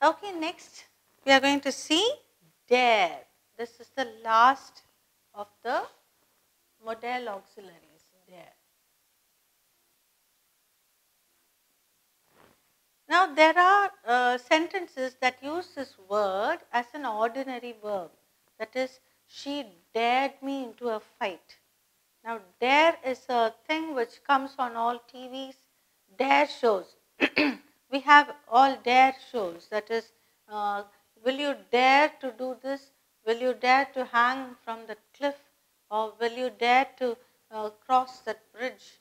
Okay, next we are going to see dare. This is the last of the modal auxiliaries, dare. Now there are sentences that use this word as an ordinary verb. That is, she dared me into a fight. Now dare is a thing which comes on all TVs, dare shows. We have all dare shows. That is, will you dare to do this? Will you dare to hang from the cliff? Or will you dare to cross that bridge,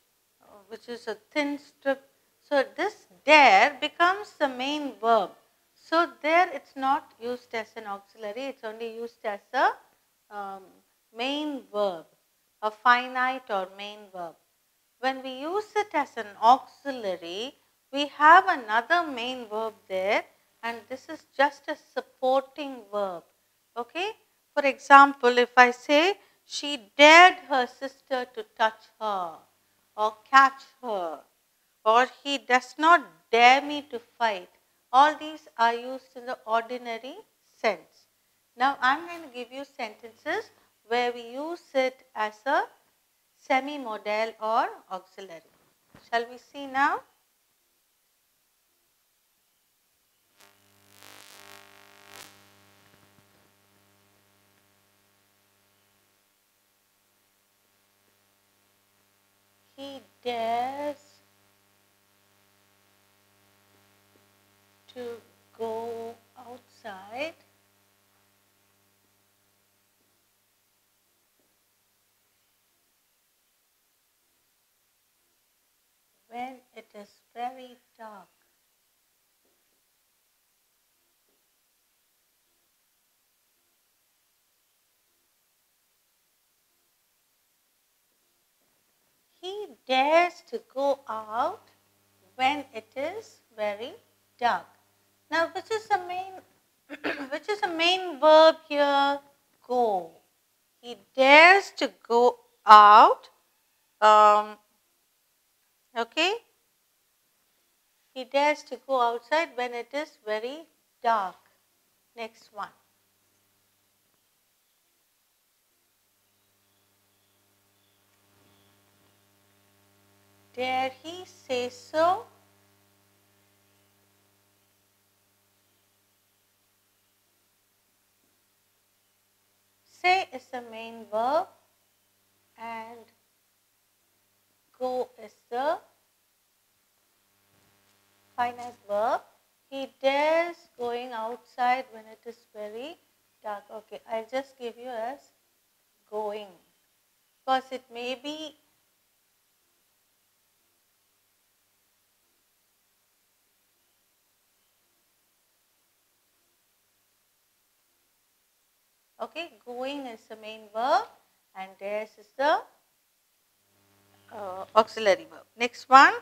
which is a thin strip? So this dare becomes the main verb. So there it's not used as an auxiliary, it's only used as a main verb, a finite or main verb. When we use it as an auxiliary, we have another main verb there, and this is just a supporting verb. Okay? For example, if I say, she dared her sister to touch her or catch her, or he does not dare me to fight, all these are used in the ordinary sense. Now, I am going to give you sentences where we use it as a semi-modal or auxiliary. Shall we see now? He dares to go outside when it is very dark. He dares to go out when it is very dark. Now, which is the main which is the main verb here? Go. He dares to go out. Okay. He dares to go outside when it is very dark. Next one. Dare he say so? Say is the main verb and go is the finite verb. He dares going outside when it is very dark. Okay, I'll just give you as going, because it may be okay, going is the main verb and dares is the auxiliary verb. Next one.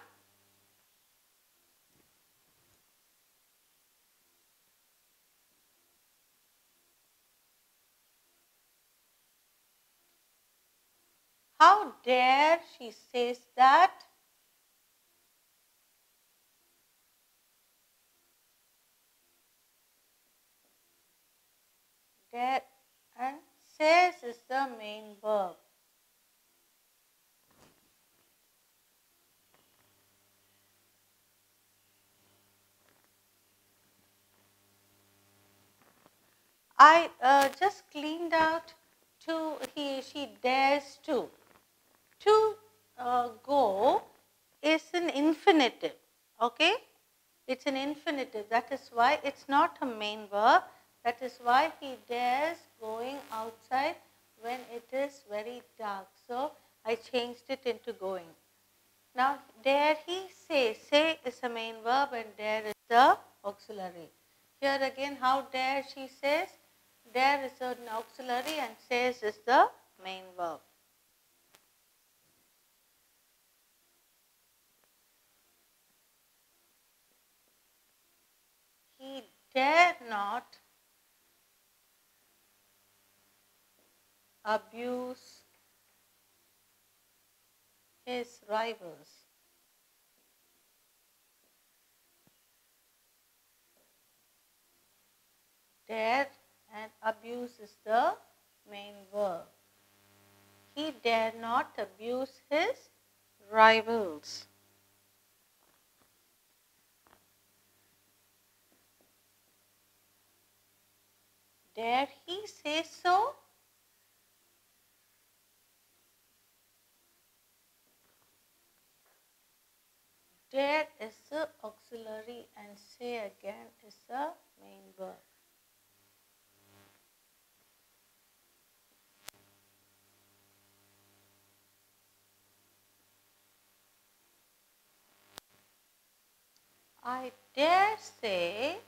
How dare she says that? Dare and says is the main verb. I just cleaned out to she dares to. To go is an infinitive. Okay? It's an infinitive. That is why it's not a main verb. That is why he dares going outside when it is very dark. So I changed it into going. Now, dare he say. Say is a main verb and dare is the auxiliary. Here again, how dare she says. Dare is an auxiliary and says is the main verb. He dare not abuse his rivals. dare and abuse is the main verb. He dare not abuse his rivals. Dare he say so? Dare is the auxiliary and say again is the main verb. I dare say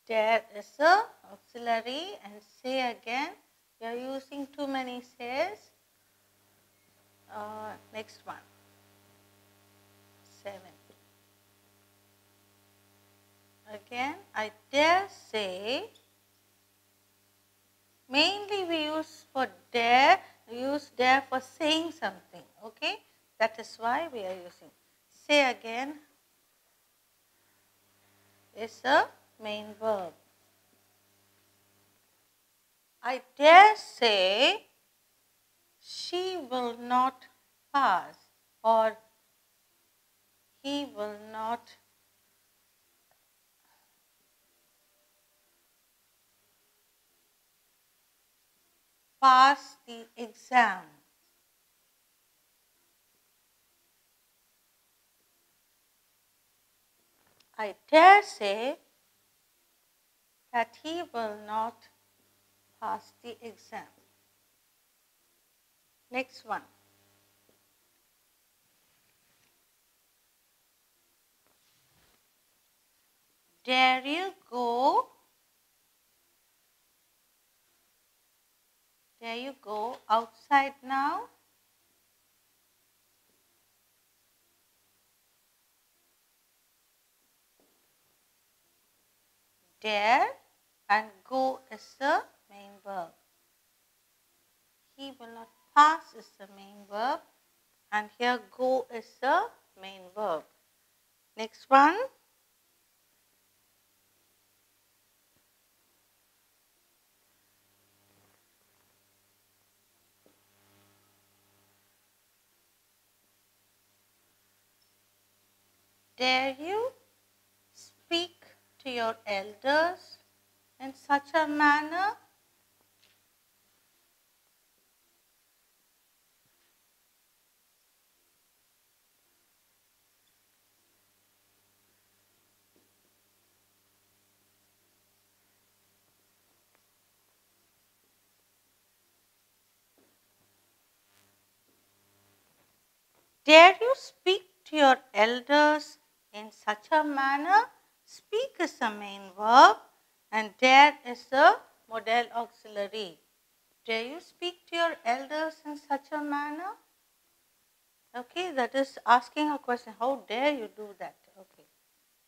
dare is the auxiliary and say again. You are using too many says. Next one. 7. Again, I dare say. Mainly we use for dare, we use dare for saying something, okay? That is why we are using. Say again is the main verb. I dare say she will not pass or he will not pass the exam. I dare say that he will not pass the exam. Next one. Dare you go? Dare you go outside now? Dare and go is the main verb. He will not pass is the main verb and here go is the main verb. Next one. Dare you speak to your elders in such a manner? Dare you speak to your elders in such a manner? Speak is the main verb and dare is the modal auxiliary. Dare you speak to your elders in such a manner? Okay, that is asking a question. How dare you do that? Okay,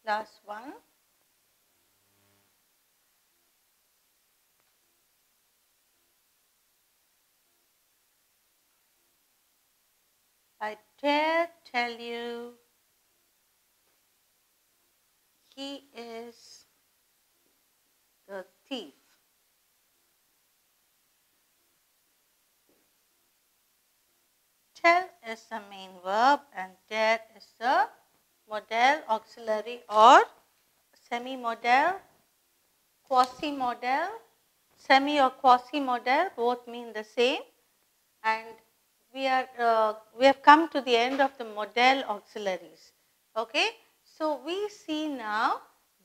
last one. I dare tell you he is the thief. Tell is the main verb and dare is the modal auxiliary or semi-modal, quasi-modal. Semi or quasi-modal both mean the same and we have come to the end of the modal auxiliaries. Okay, so we see now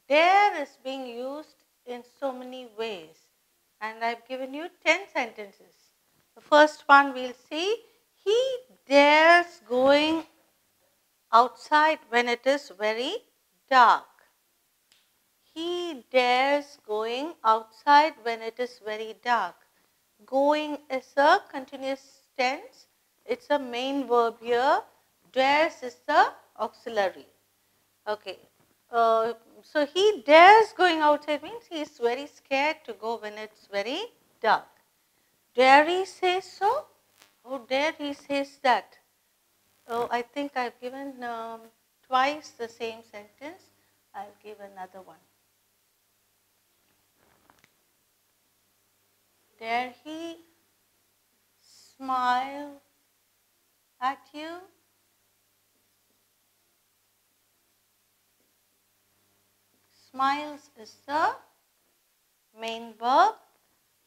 dare is being used in so many ways and I have given you 10 sentences. The first one we will see, he dares going outside when it is very dark. He dares going outside when it is very dark. Going is a continuous tense. It's a main verb here. Dares is the auxiliary. Okay. So he dares going outside means he is very scared to go when it's very dark. Dare he say so? How dare he says that? Oh, I think I've given twice the same sentence. I'll give another one. Dare he smile at you? Smiles is the main verb.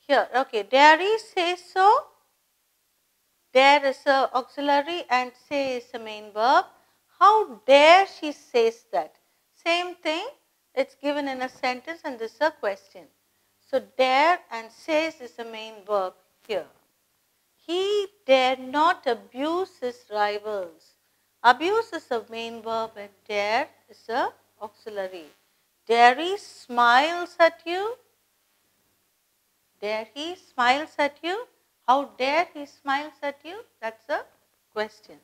Here, okay, dare he say so? Dare is a auxiliary and say is a main verb. How dare she says that? Same thing, it's given in a sentence and this is a question. So dare and says is a main verb here. He dare not abuse his rivals. Abuse is a main verb and dare is a auxiliary. Dare he smiles at you? Dare he smiles at you? How dare he smiles at you? That's a question.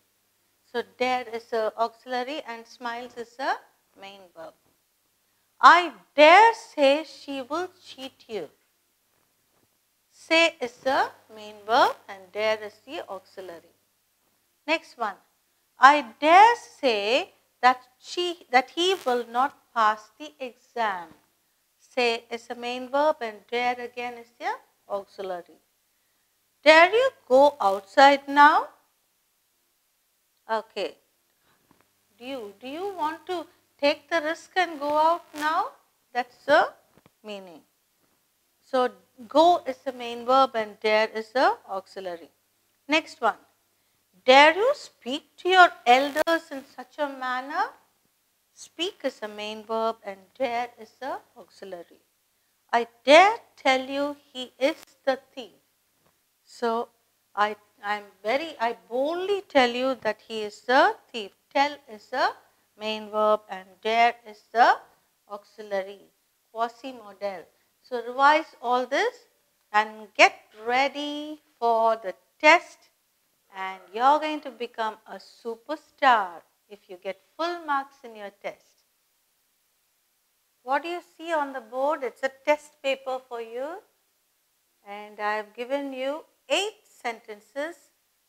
So dare is a auxiliary and smiles is a main verb. I dare say she will cheat you. Say is the main verb and dare is the auxiliary. Next one. I dare say that he will not pass the exam. Say is a main verb and dare again is the auxiliary. Dare you go outside now? Okay. Do you want to take the risk and go out now? That's the meaning. So go is the main verb and dare is the auxiliary. Next one. Dare you speak to your elders in such a manner? Speak is a main verb and dare is the auxiliary. I dare tell you he is the thief. So I boldly tell you that he is the thief. Tell is the main verb and dare is the auxiliary, quasi-modal. So revise all this and get ready for the test and you're going to become a superstar if you get full marks in your test. What do you see on the board? It's a test paper for you and I have given you 8 sentences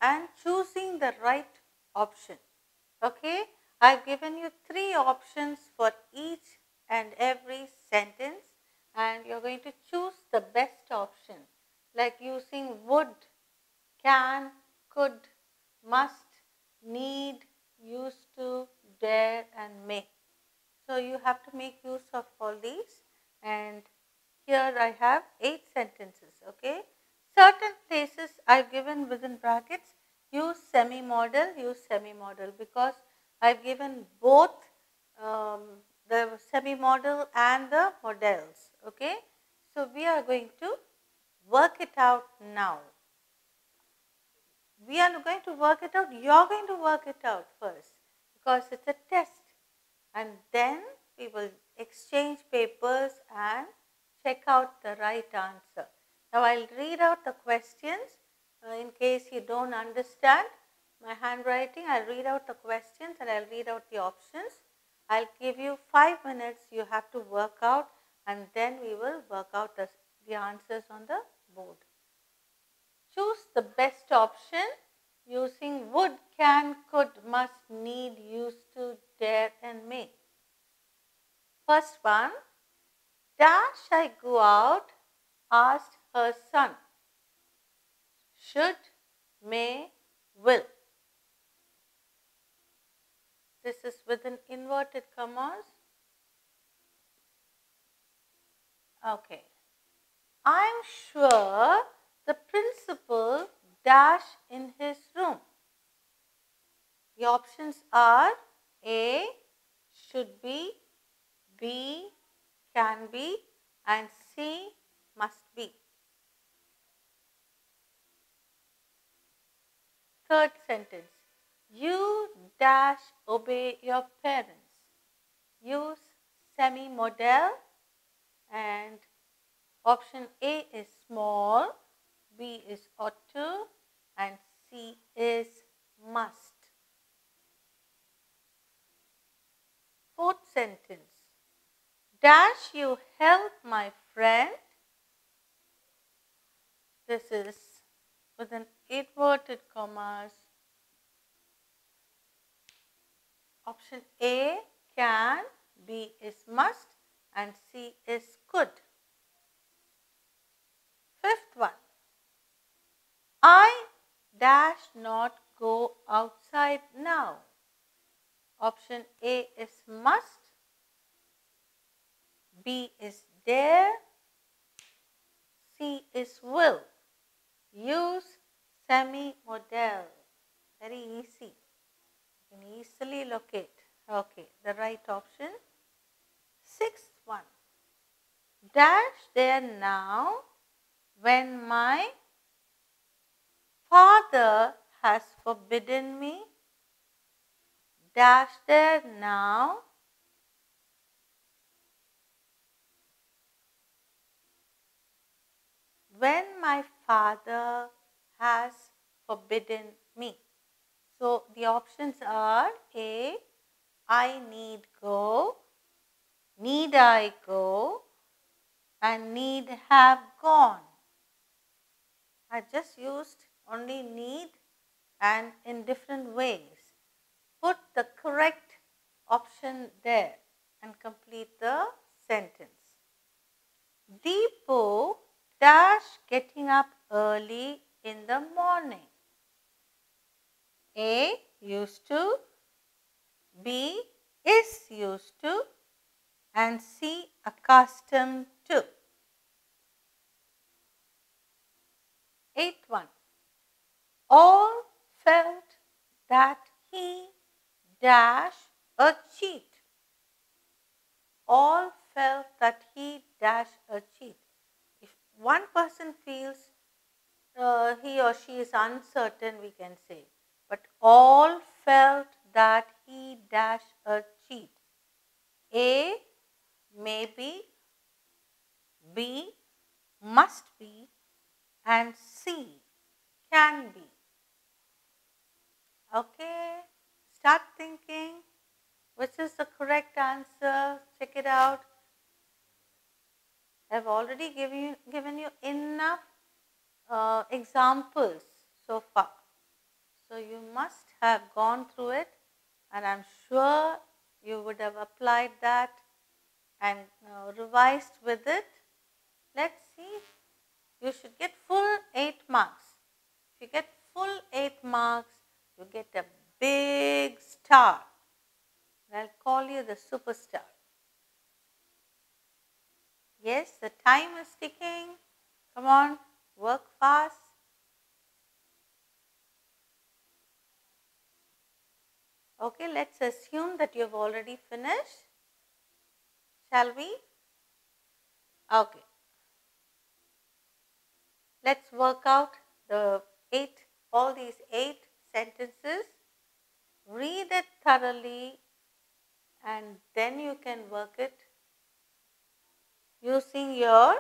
and choosing the right option. Okay, I have given you 3 options for each and every sentence and you're going to choose the best option like using would, can, could, must, need, used to, dare and may. So you have to make use of all these and here I have 8 sentences, okay. Certain places I've given within brackets, use semi-modal because I've given both the semi-modal and the modals, okay. So we are going to work it out now. We are going to work it out, you're going to work it out first because it's a test and then we will exchange papers and check out the right answer. Now I'll read out the questions in case you don't understand my handwriting. I'll read out the questions and I'll read out the options. I'll give you 5 minutes you have to work out and then we will work out the answers on the board. Choose the best option using would, can, could, must, need, used to, dare and may. First one, dash I go out, asked her son. Should, may, will. This is within inverted commas. Okay. I'm sure the principal dash in his room. The options are A, should be, B, can be and C, must be. Third sentence, you dash obey your parents. Use semi-modal and option A is small, B is ought to and C is must. Fourth sentence, dash you help my friend. This is within inverted commas. Option A, can, B is must, and C is could. Fifth one, I dash not go outside now. Option A is must, B is dare, C is will. Use semi-modal. Very easy. You can easily locate. Okay, the right option. Sixth one. Dash there now when my father has forbidden me. Dash there now when my father has forbidden me. So, the options are A, I need go, need I go, and need have gone. I just used only need and in different ways. Put the correct option there and complete the sentence. Deepu dash getting up early in the morning. A, used to, B, is used to, and C, accustomed to. Eighth one. All felt that he dash a cheat. All felt that he dash a cheat. If one person feels he or she is uncertain, we can say, but all felt that he dash a cheat. A, maybe, B, must be, and C, can be. Okay, start thinking which is the correct answer. Check it out. I have already given you enough examples so far. So you must have gone through it, and I am sure you would have applied that and revised with it. Let's see. You should get full 8 marks. If you get full 8 marks, you get a big star. I'll call you the superstar. Yes, the time is ticking. Come on, work fast. Okay, let's assume that you have already finished. Shall we? Okay. Let's work out all these 8 sentences. Read it thoroughly and then you can work it using your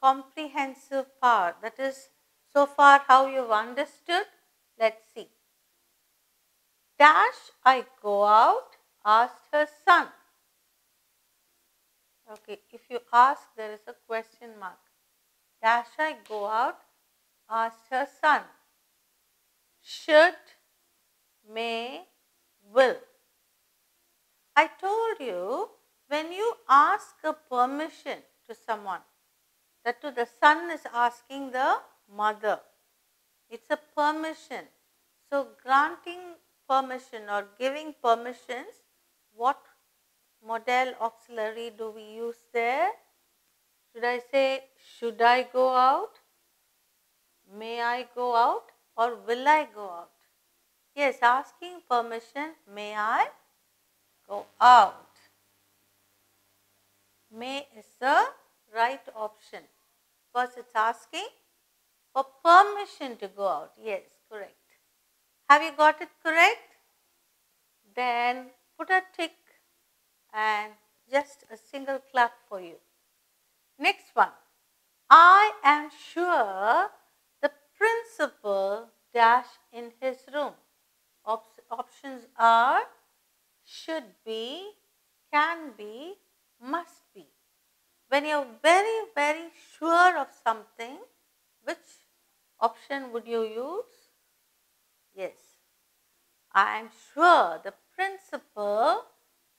comprehensive power. That is, so far how you've understood. Let's see. Dash I go out, asked her son. Okay, if you ask, there is a question mark. Dash I go out, asked her son. Should, may, will. I told you, when you ask a permission to someone, that to the son is asking the mother. It's a permission. So, granting permission or giving permissions, what modal auxiliary do we use there? Should I say, should I go out? May I go out? Or will I go out? Yes, asking permission, may I go out? May is the right option because it's asking for permission to go out. Yes, correct. Have you got it correct? Then put a tick and just a single clap for you. Next one. I am sure the principal dash in his room. Options are should be, can be, must be. When you are very, very sure of something, which option would you use? Yes, I am sure the principal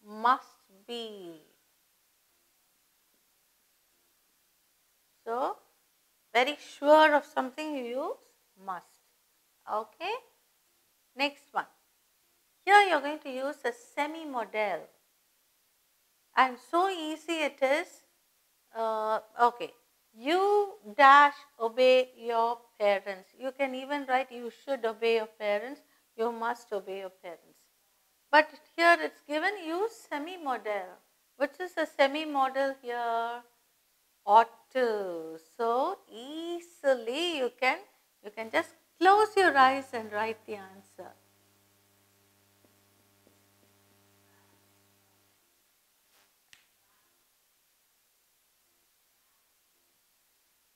must be. So, very sure of something you use must. Okay. Next one. Here you are going to use a semi-modal. And so easy it is. Okay. You dash obey your parents. You can even write you should obey your parents. You must obey your parents. But here it's given use semi-modal. Which is a semi-modal here? Ought to. So easily you can just close your eyes and write the answer.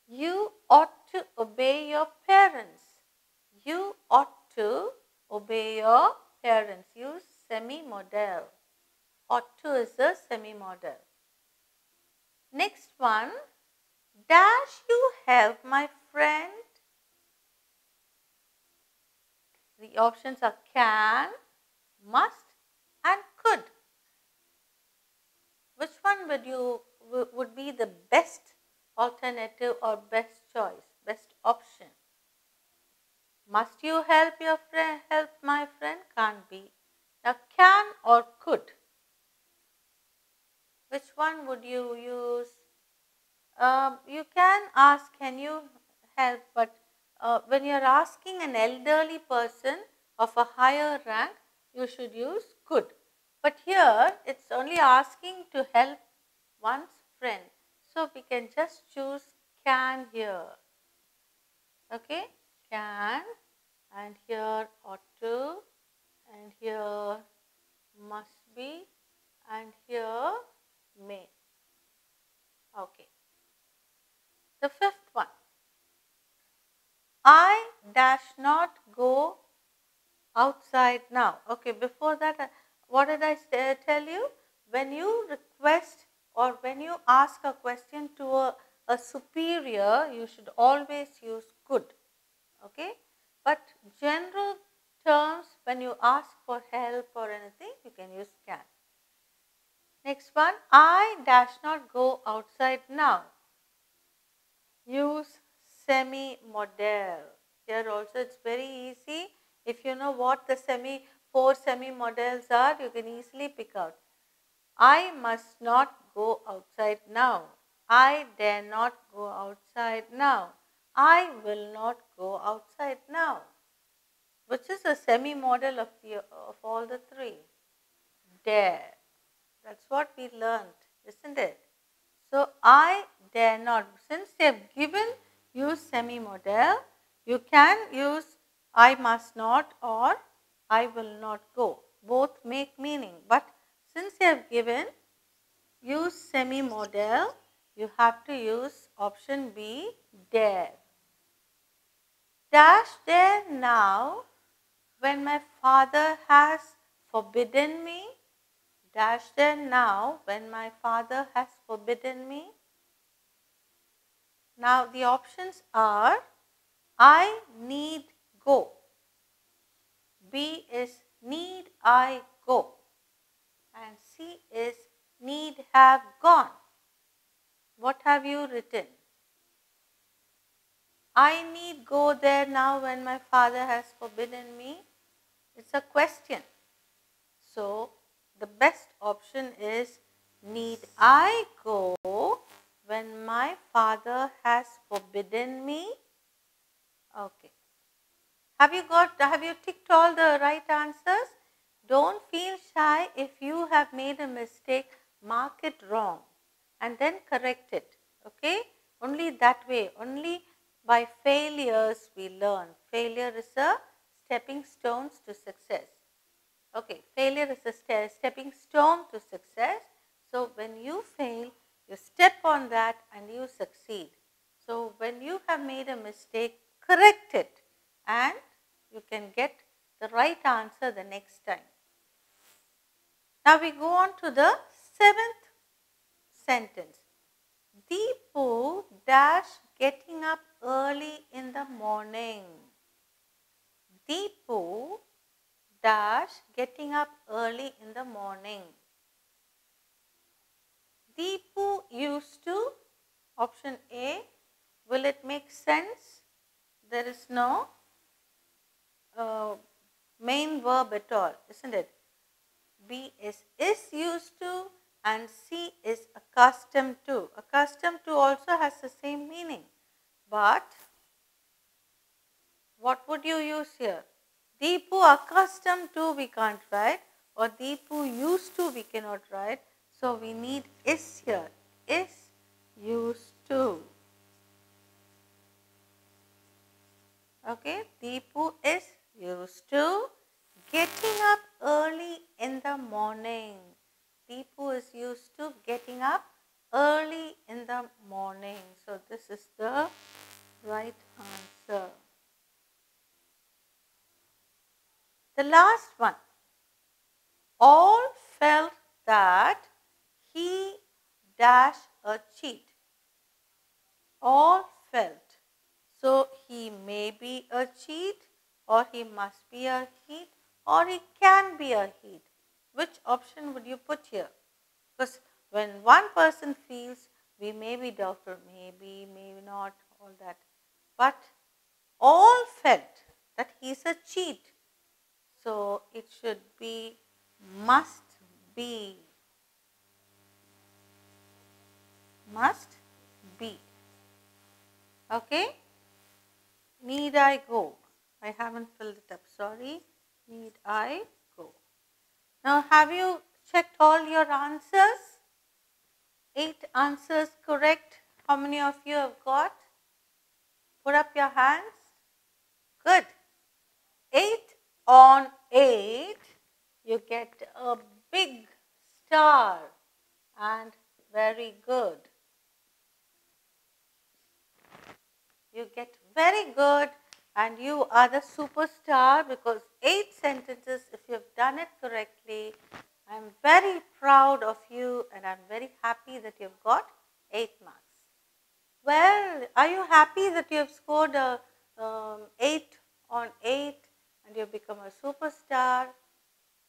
You ought to obey your parents. You ought to obey your parents. Use semi-modal. Ought to is a semi-modal. Next one. Dash you help my friend? The options are can, must and could. Which one would be the best alternative or best choice, best option? Must you help your friend, help my friend? Can't be. Now can or could? Which one would you use? You can ask, can you help? But when you are asking an elderly person of a higher rank, you should use could. But here, it's only asking to help one's friend. So, we can just choose can here. Okay, can, and here ought to, and here must be, and here may. Okay. The fifth one. I dash not go outside now. Okay, before that, what did I tell you? When you request or when you ask a question to a superior, you should always use could. Okay, but general terms, when you ask for help or anything, you can use can. Next one, I dash not go outside now. Use semi-modal. Here also it's very easy. If you know what the four semi-modals are, you can easily pick out. I must not go outside now. I dare not go outside now. I will not go outside now. Which is a semi-modal of all the three? Dare. That's what we learned, isn't it? So, I dare not. Since they have given use semi-modal, you can use I must not or I will not go. Both make meaning. But since they have given use semi-modal, you have to use option B, dare. Dash dare now when my father has forbidden me. Dash there now when my father has forbidden me. Now the options are I need go. B is need I go. And C is need have gone. What have you written? I need go there now when my father has forbidden me. It's a question. So the best option is need I go when my father has forbidden me? Okay. Have you ticked all the right answers? Don't feel shy if you have made a mistake, mark it wrong and then correct it. Okay? Only that way, only by failures we learn. Failure is a stepping stones to success. Okay, failure is a stepping stone to success. So, when you fail, you step on that and you succeed. So, when you have made a mistake, correct it and you can get the right answer the next time. Now, we go on to the seventh sentence. Deepu dash getting up early in the morning. Deepu dash getting up early in the morning. Deepu used to, option A. Will it make sense? There is no main verb at all, isn't it? B is used to and C is accustomed to. Accustomed to also has the same meaning. But what would you use here? Deepu accustomed to we can't write, or Deepu used to we cannot write. So we need is here. Is used to. Okay, Deepu is used to getting up early in the morning. Deepu is used to getting up early in the morning. So this is the right answer. The last one. All felt that he dash a cheat. All felt. So he may be a cheat, or he must be a heat, or he can be a heat. Which option would you put here? Because when one person feels, we may be doctor, maybe, maybe not, all that. But all felt that he is a cheat. So it should be must be. Must be. Okay? Need I go? I haven't filled it up, sorry. Need I go? Now, have you checked all your answers? 8 answers correct. How many of you have got? Put up your hands. Good. 8 on 8, you get a big star, and very good. You get very good, and you are the superstar, because 8 sentences, if you have done it correctly, I am very proud of you, and I am very happy that you have got 8 marks. Well, are you happy that you have scored a 8 on 8 and you have become a superstar?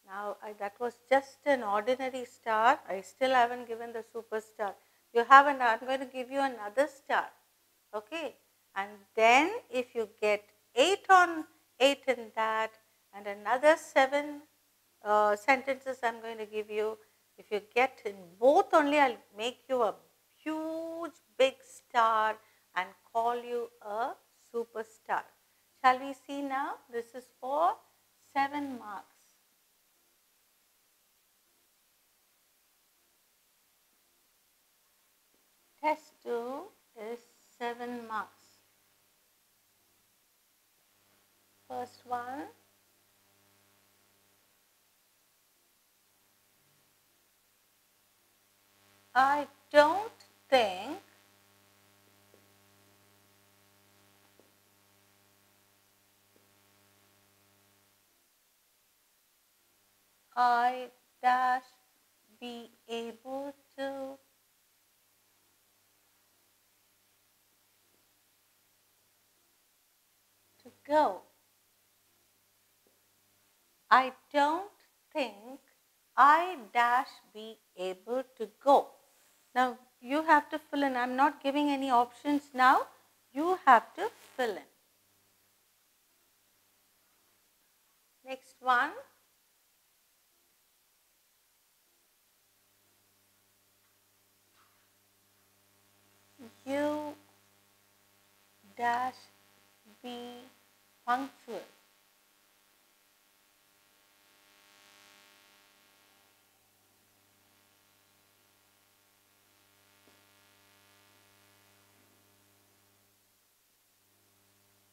Now, that was just an ordinary star. I still haven't given the superstar. You haven't, I'm going to give you another star. Okay. And then if you get 8 on 8 in that, and another 7 sentences I'm going to give you, if you get in both only, I'll make you a huge big star and call you a superstar. Shall we see now? This is for 7 marks. Test 2 is 7 marks. First one. I don't think I dash be able to go. I don't think I dash be able to go. Now you have to fill in. I'm not giving any options now. You have to fill in. Next one. You dash be punctual.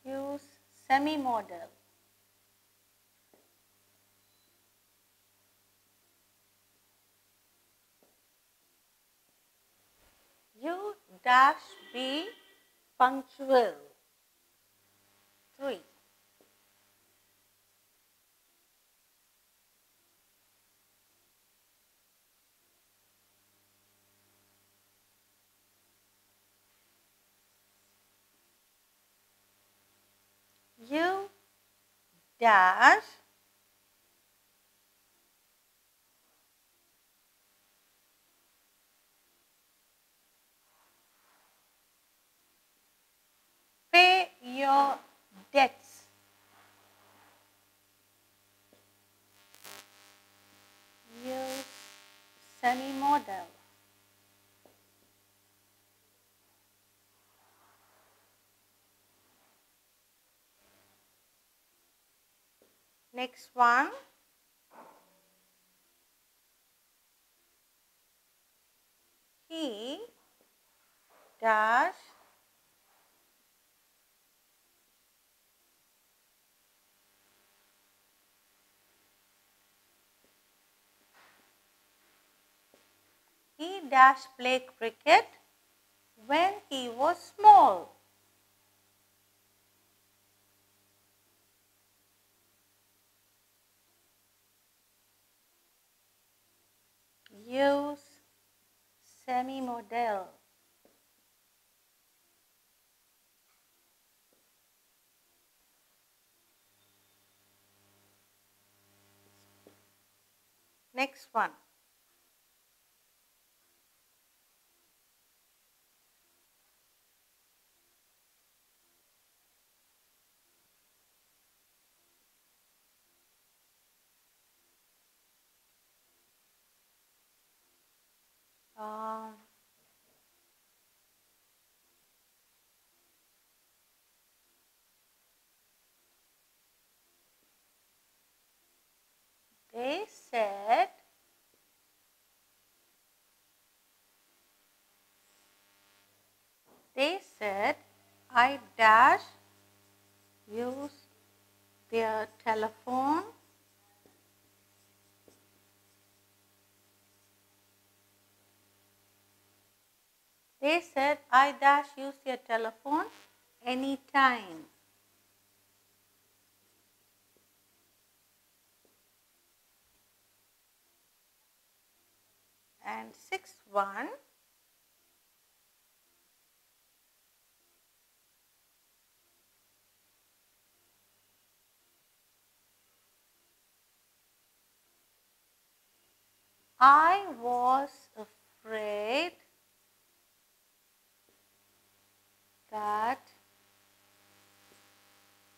Use semi-modal. You dash be punctual. 3. You dash semi-modal. Next one. He dash play cricket when he was small. Use semi-modal. Next one. They said I dash use their telephone use their telephone anytime. And sixth one. I was afraid that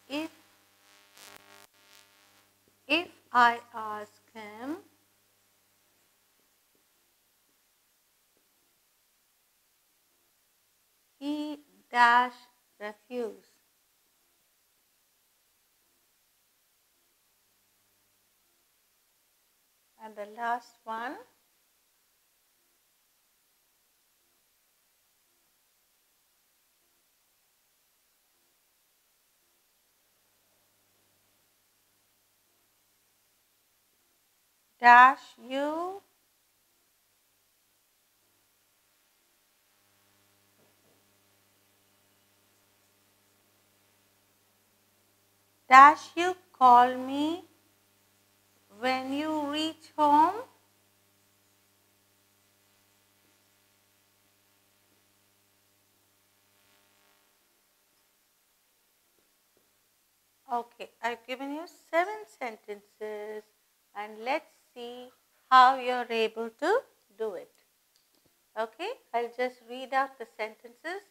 if I ask him, he dash refuse. And the last one. Dash you call me when you reach home. Okay, I've given you 7 sentences and let's see how you're able to do it. Okay, I'll just read out the sentences.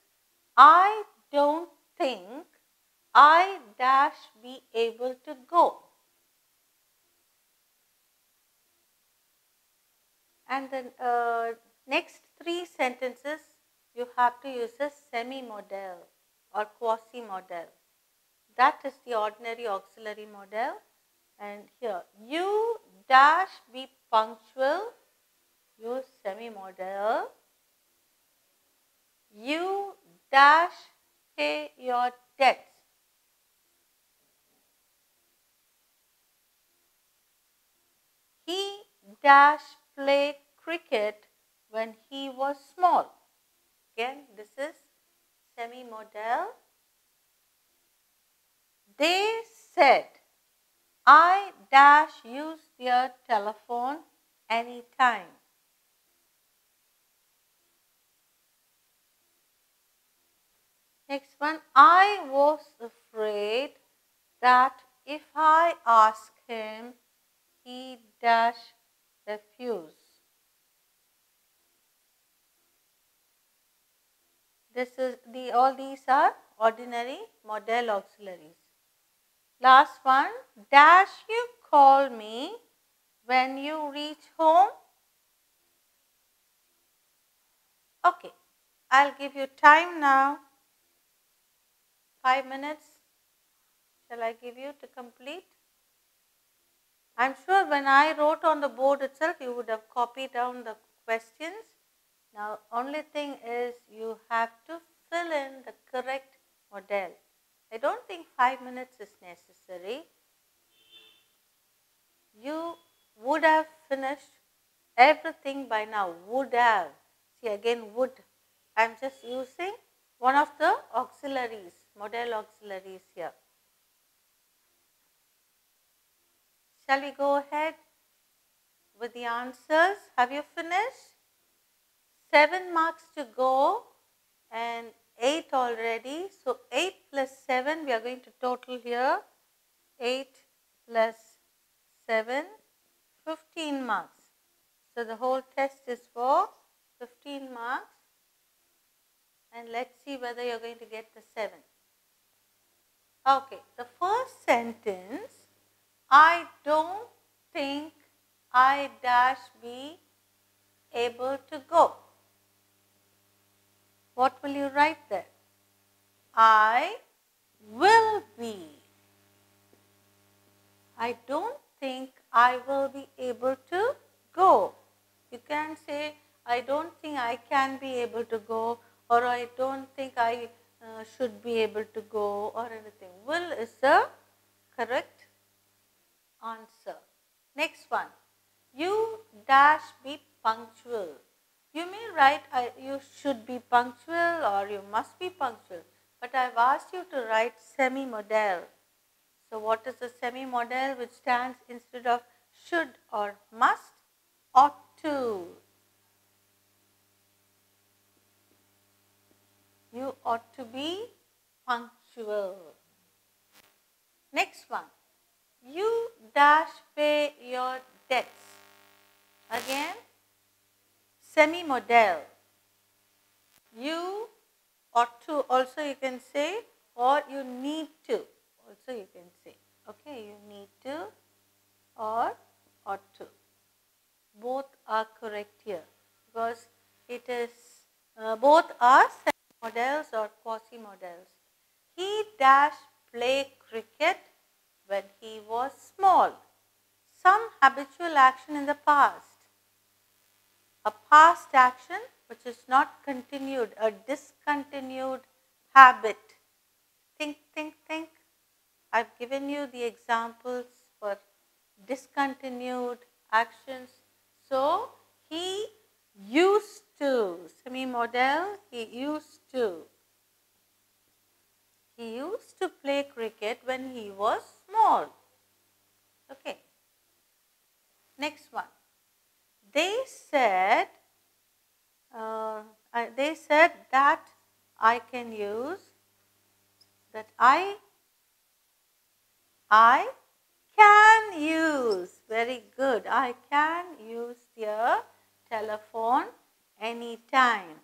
I don't think I dash be able to go. And the next 3 sentences you have to use a semi-modal or quasi-modal. That is the ordinary auxiliary modal. And here, you dash be punctual, use semi-modal. You dash pay your debts. He dash play cricket when he was small. Again, this is semi-modal. They said, I dash use their telephone anytime. Next one, I was afraid that if I ask him, he dash refuse. All these are ordinary modal auxiliaries. Last one, dash you call me when you reach home. Okay, I'll give you time now. 5 minutes. Shall I give you to complete? I'm sure when I wrote on the board itself, you would have copied down the questions. Now, only thing is you have to fill in the correct model. I don't think 5 minutes is necessary. You would have finished everything by now. Would have. See, again, would. I'm just using one of the auxiliaries, model auxiliaries here. Shall we go ahead with the answers? Have you finished? 7 marks to go and 8 already. So, 8 plus 7 we are going to total here. 8 plus 7, 15 marks. So, the whole test is for 15 marks, and let's see whether you are going to get the 7. Okay, the first sentence, I don't think I dash be able to go. What will you write there? I will be. I don't think I will be able to go. You can say, I don't think I can be able to go, or I don't think I should be able to go, or anything. Will is the correct answer. Next one. You dash be punctual. You may write you should be punctual or you must be punctual, but I have asked you to write semi-modal. So, what is the semi-modal which stands instead of should or must? Ought to. You ought to be punctual. Next one. You dash pay your debts. Again, semi-modal. You ought to also you can say, or you need to also you can say. Okay, you need to or ought to. Both are correct here because it is both are semi-modals or quasi-modals. He dash play cricket when he was small. Some habitual action in the past. A past action which is not continued, a discontinued habit. Think, think, think. I've given you the examples for discontinued actions. So, he used to, semi-modal, he used to. He used to play cricket when he was small. Okay. Next one. They said that I can use, that I can use, very good, I can use their telephone anytime.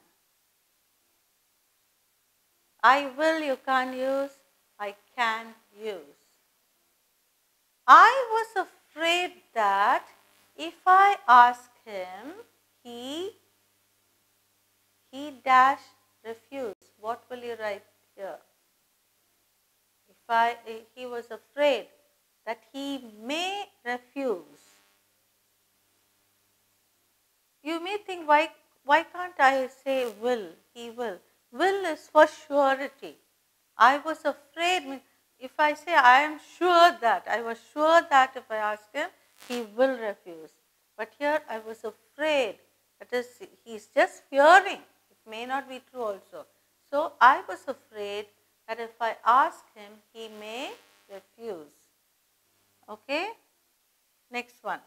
I will you can't use, I can use. I was afraid that if I ask him, he dash refuse. What will you write here? He was afraid that he may refuse. You may think, why can't I say will? He will. Will is for surety. I was afraid. If I say I am sure that, I was sure that if I ask him, he will refuse. But here I was afraid. That is, he is just fearing. It may not be true also. So I was afraid that if I ask him, he may refuse. Okay. Next one.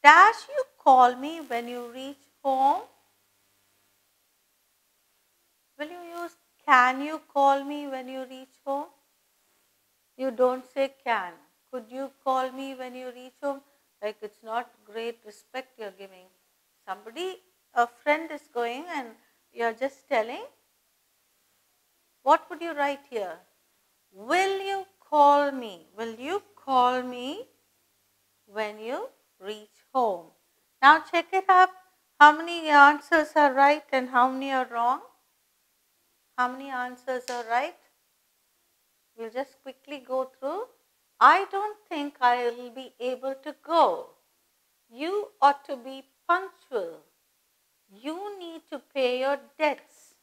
Dash you call me when you reach home? Will you use can you call me when you reach home? You don't say can. Could you call me when you reach home? Like it's not great respect you're giving. Somebody, a friend is going and you're just telling. What would you write here? Will you call me? Will you call me when you reach home? Now check it up. How many answers are right and how many are wrong? How many answers are right? We'll just quickly go through. I don't think I will be able to go. You ought to be punctual. You need to pay your debts.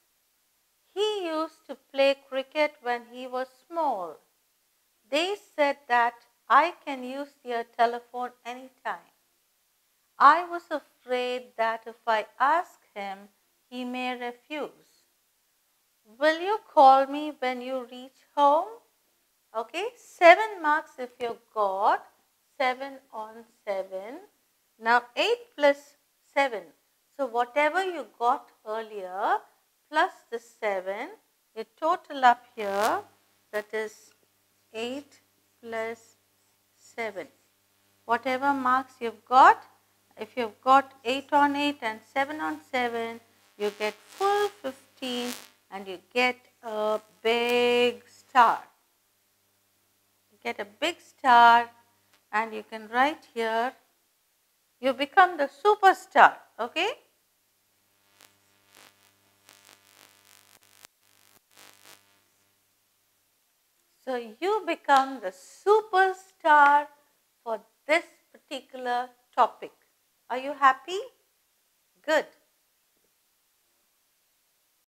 He used to play cricket when he was small. They said that I can use their telephone anytime. I was afraid that if I ask him, he may refuse. Will you call me when you reach home? Okay, 7 marks if you got 7 on 7. Now 8 plus 7. So whatever you got earlier plus the 7, you total up here, that is 8 plus 7. Whatever marks you've got, if you've got 8 on 8 and 7 on 7, you get full 15 and you get a big star. You get a big star and you can write here, you become the superstar, okay? So you become the superstar for this particular topic. Are you happy? Good.